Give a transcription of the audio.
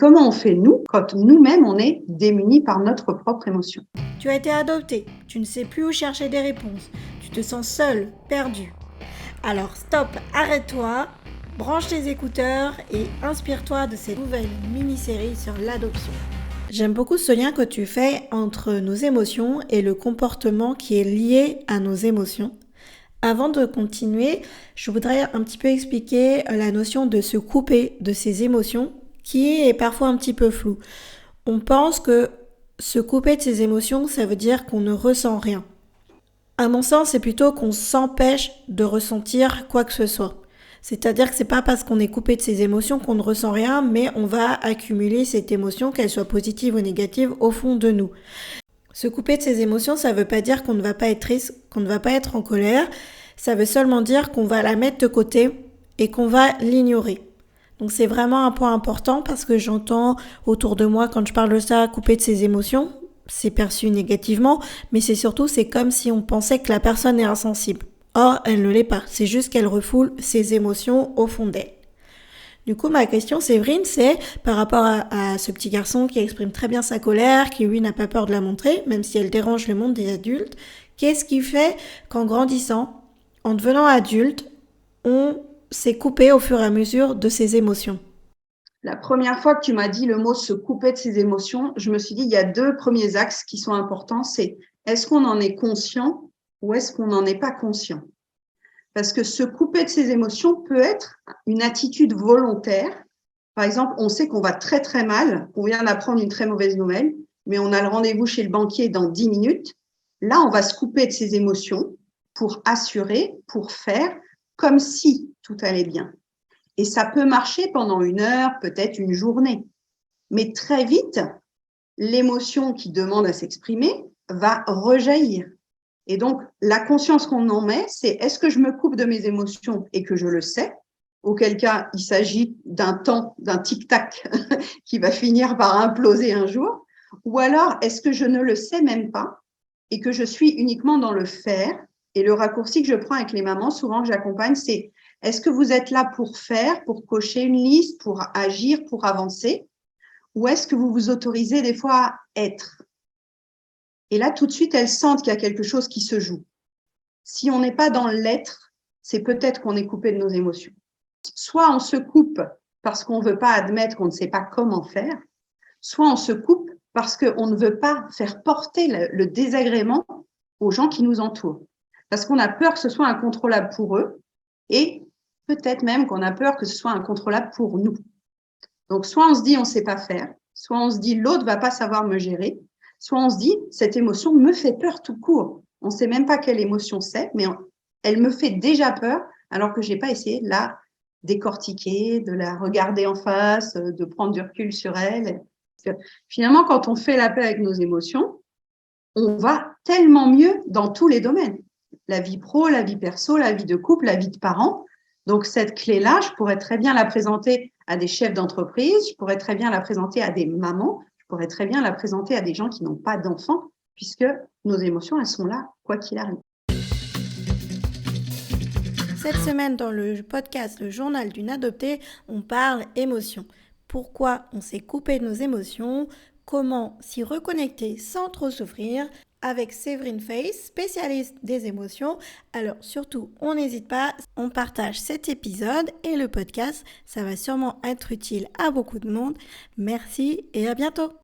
Comment on fait, nous, quand nous-mêmes, on est démunis par notre propre émotion? Tu as été adopté, tu ne sais plus où chercher des réponses, tu te sens seul, perdu. Alors stop, arrête-toi, branche tes écouteurs et inspire-toi de cette nouvelle mini-série sur l'adoption. J'aime beaucoup ce lien que tu fais entre nos émotions et le comportement qui est lié à nos émotions. Avant de continuer, je voudrais un petit peu expliquer la notion de se couper de ses émotions qui est parfois un petit peu floue. On pense que se couper de ses émotions, ça veut dire qu'on ne ressent rien. À mon sens, c'est plutôt qu'on s'empêche de ressentir quoi que ce soit. C'est-à-dire que c'est pas parce qu'on est coupé de ses émotions qu'on ne ressent rien, mais on va accumuler cette émotion, qu'elle soit positive ou négative, au fond de nous. Se couper de ses émotions, ça veut pas dire qu'on ne va pas être triste, qu'on ne va pas être en colère. Ça veut seulement dire qu'on va la mettre de côté et qu'on va l'ignorer. Donc c'est vraiment un point important parce que j'entends autour de moi quand je parle de ça, couper de ses émotions, c'est perçu négativement, mais c'est comme si on pensait que la personne est insensible. Or, elle ne l'est pas, c'est juste qu'elle refoule ses émotions au fond d'elle. Du coup, ma question, Séverine, c'est par rapport à ce petit garçon qui exprime très bien sa colère, qui lui n'a pas peur de la montrer, même si elle dérange le monde des adultes, qu'est-ce qui fait qu'en grandissant, en devenant adulte, on s'est coupé au fur et à mesure de ses émotions? La première fois que tu m'as dit le mot se couper de ses émotions, je me suis dit, il y a deux premiers axes qui sont importants. C'est est-ce qu'on en est conscient ou est-ce qu'on n'en est pas conscient? Parce que se couper de ses émotions peut être une attitude volontaire. Par exemple, on sait qu'on va très très mal, qu'on vient d'apprendre une très mauvaise nouvelle, mais on a le rendez-vous chez le banquier dans 10 minutes. Là, on va se couper de ses émotions pour assurer, pour faire comme si tout allait bien. Et ça peut marcher pendant 1 heure, peut-être une journée. Mais très vite, l'émotion qui demande à s'exprimer va rejaillir. Et donc, la conscience qu'on en met, c'est est-ce que je me coupe de mes émotions et que je le sais, auquel cas il s'agit d'un temps, d'un tic-tac qui va finir par imploser un jour, ou alors est-ce que je ne le sais même pas et que je suis uniquement dans le faire. Et le raccourci que je prends avec les mamans, souvent que j'accompagne, c'est est-ce que vous êtes là pour faire, pour cocher une liste, pour agir, pour avancer, ou est-ce que vous vous autorisez des fois à être? Et là, tout de suite, elles sentent qu'il y a quelque chose qui se joue. Si on n'est pas dans l'être, c'est peut-être qu'on est coupé de nos émotions. Soit on se coupe parce qu'on ne veut pas admettre qu'on ne sait pas comment faire, soit on se coupe parce qu'on ne veut pas faire porter le désagrément aux gens qui nous entourent. Parce qu'on a peur que ce soit incontrôlable pour eux et peut-être même qu'on a peur que ce soit incontrôlable pour nous. Donc, soit on se dit on ne sait pas faire, soit on se dit l'autre ne va pas savoir me gérer, soit on se dit cette émotion me fait peur tout court. On ne sait même pas quelle émotion c'est, mais elle me fait déjà peur alors que je n'ai pas essayé de la décortiquer, de la regarder en face, de prendre du recul sur elle. Finalement, quand on fait la paix avec nos émotions, on va tellement mieux dans tous les domaines. La vie pro, la vie perso, la vie de couple, la vie de parents. Donc, cette clé-là, je pourrais très bien la présenter à des chefs d'entreprise, je pourrais très bien la présenter à des mamans, je pourrais très bien la présenter à des gens qui n'ont pas d'enfants, puisque nos émotions, elles sont là, quoi qu'il arrive. Cette semaine, dans le podcast Le Journal d'une adoptée, on parle émotions. Pourquoi on s'est coupé de nos émotions, comment s'y reconnecter sans trop souffrir, avec Séverine Face, spécialiste des émotions. Alors surtout, on n'hésite pas, on partage cet épisode et le podcast, ça va sûrement être utile à beaucoup de monde. Merci et à bientôt.